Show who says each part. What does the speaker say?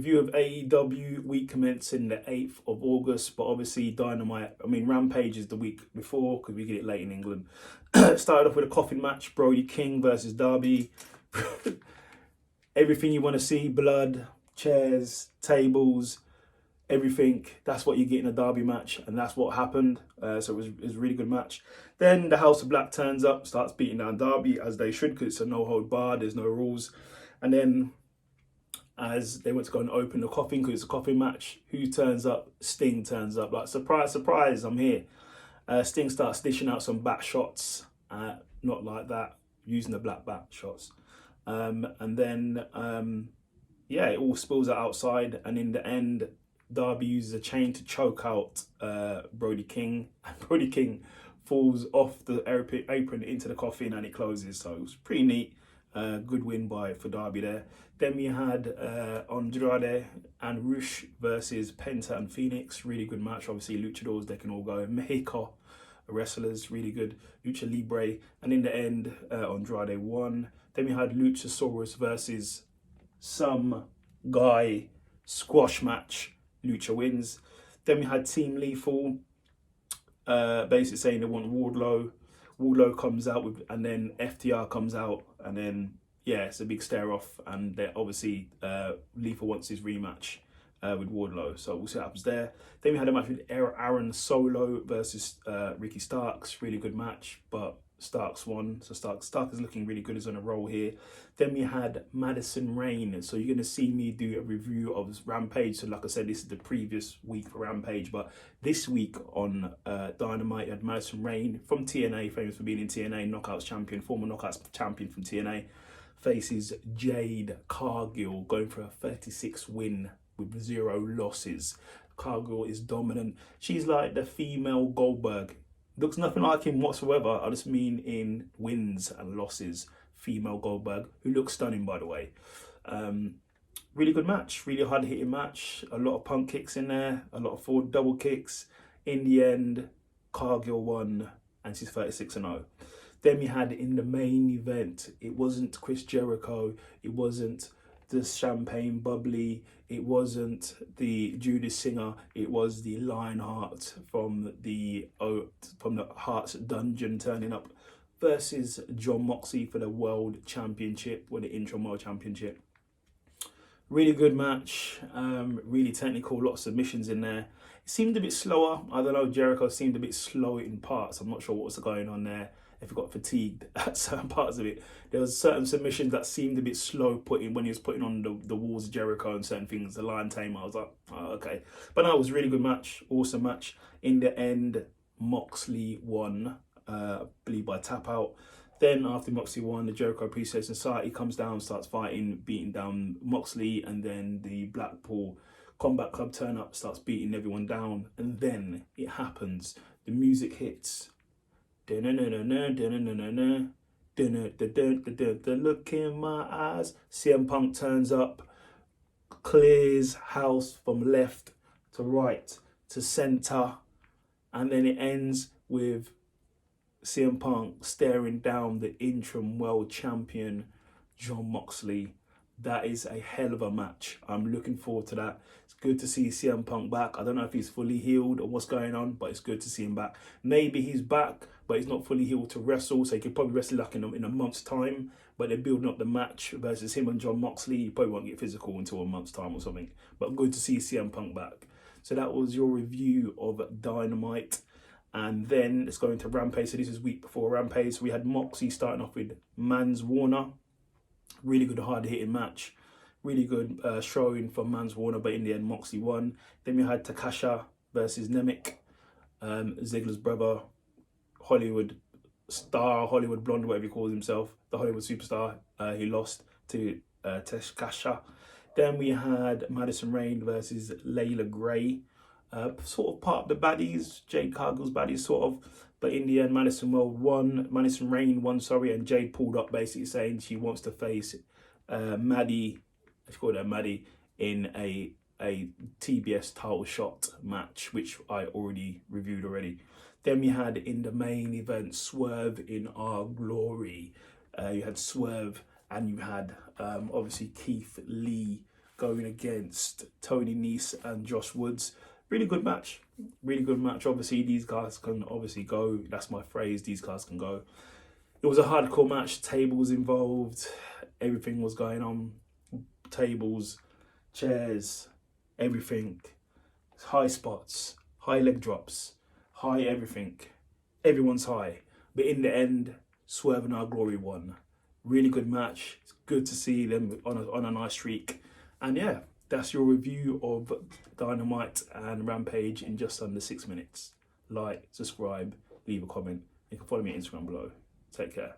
Speaker 1: Review of AEW week commencing the 8th of August, but obviously Rampage is the week before because we get it late in England. Started off with a coffin match, Brody King versus Darby. Everything you want to see, blood, chairs, tables, everything. That's what you get in a Darby match, and that's what happened. So it was a really good match. Then the House of Black turns up, starts beating down Darby, as they should, because it's a no-hold bar, there's no rules. And then as they went to go and open the coffin, because it's a coffin match, who turns up? Sting turns up. Like, surprise, surprise, I'm here. Sting starts dishing out some back shots. Not like that, using the black back shots. And then, it all spills out outside. And in the end, Darby uses a chain to choke out Brody King. And Brody King falls off the apron into the coffin and it closes. So it was pretty neat. Good win for Darby there. Then we had Andrade and Rush versus Penta and Phoenix. Really good match. Obviously, luchadors, they can all go. Mexico wrestlers, really good. Lucha Libre. And in the end, Andrade won. Then we had Luchasaurus versus some guy squash match. Lucha wins. Then we had Team Lethal basically saying they want Wardlow. Wardlow comes out and then FTR comes out, and then it's a big stare off, and they obviously Lethal wants his rematch with Wardlow, so we'll see what happens there. Then we had a match with Aaron Solo versus Ricky Starks. Really good match, but Starks won, so Stark is looking really good, is on a roll here. Then we had Madison Rayne, so you're going to see me do a review of Rampage. So like I said, this is the previous week for Rampage, but this week on Dynamite, you had Madison Rayne from TNA, famous for being in TNA, Knockouts champion, former Knockouts champion from TNA, faces Jade Cargill, going for a 36 win with 0 losses. Cargill is dominant. She's like the female Goldberg. Looks nothing like him whatsoever. I just mean in wins and losses. Female Goldberg, who looks stunning, by the way. Really good match. Really hard-hitting match. A lot of pump kicks in there. A lot of forward double kicks. In the end, Cargill won, and she's 36-0. Then we had in the main event, it wasn't Chris Jericho. It wasn't the Champagne Bubbly, it wasn't the Judas Singer, it was the Lionheart from the Heart's Dungeon turning up versus John Moxley for the World Championship, or the Interim World Championship. Really good match, really technical, a lot of submissions in there. It seemed a bit slower. I don't know, Jericho seemed a bit slow in parts. I'm not sure what was going on there. If he got fatigued at certain parts of it. There was certain submissions that seemed a bit slow when he was putting on the walls of Jericho and certain things, the Lion Tamer. I was like, oh, okay. But no, it was a really good match, awesome match. In the end, Moxley won, I believe by tap out. Then after Moxley won, the Jericho Appreciation Society comes down, starts fighting, beating down Moxley, and then the Blackpool Combat Club turn up, starts beating everyone down, and then it happens. The music hits. Look in my eyes. CM Punk turns up, clears house from left to right to center, and then it ends with CM Punk staring down the interim world champion John Moxley. That is a hell of a match. I'm looking forward to that. It's good to see CM Punk back. I don't know if he's fully healed or what's going on, but it's good to see him back. Maybe he's back, but he's not fully healed to wrestle, so he could probably wrestle like in a month's time. But they're building up the match versus him and John Moxley. He probably won't get physical until a month's time or something. But good to see CM Punk back. So that was your review of Dynamite. And then let's go into Rampage. So this is week before Rampage. So we had Moxley starting off with Mans Warner. Really good hard-hitting match. Really good showing from Mans Warner, but in the end, Moxley won. Then we had Takasha versus Nemec, Ziggler's brother, Hollywood star, Hollywood blonde, whatever he calls himself, the Hollywood superstar. He lost to Takasha. Then we had Madison Rayne versus Layla Gray. Sort of part of the baddies, Jade Cargill's baddies, sort of. But in the end, Madison Rayne won, and Jade pulled up basically saying she wants to face Maddie, let's call her Maddie, in a TBS title shot match, which I already reviewed already. Then we had in the main event, Swerving Our Glory. You had Swerve and you had obviously Keith Lee going against Tony Nese and Josh Woods. Really good match. Really good match. Obviously, these guys can obviously go. That's my phrase. These guys can go. It was a hardcore match. Tables involved. Everything was going on. Tables, chairs, everything. High spots, high leg drops, high everything. Everyone's high. But in the end, Swerving Our Glory won. Really good match. It's good to see them on a nice streak. And yeah, that's your review of Dynamite and Rampage in just under 6 minutes. Like, subscribe, leave a comment. You can follow me on Instagram below. Take care.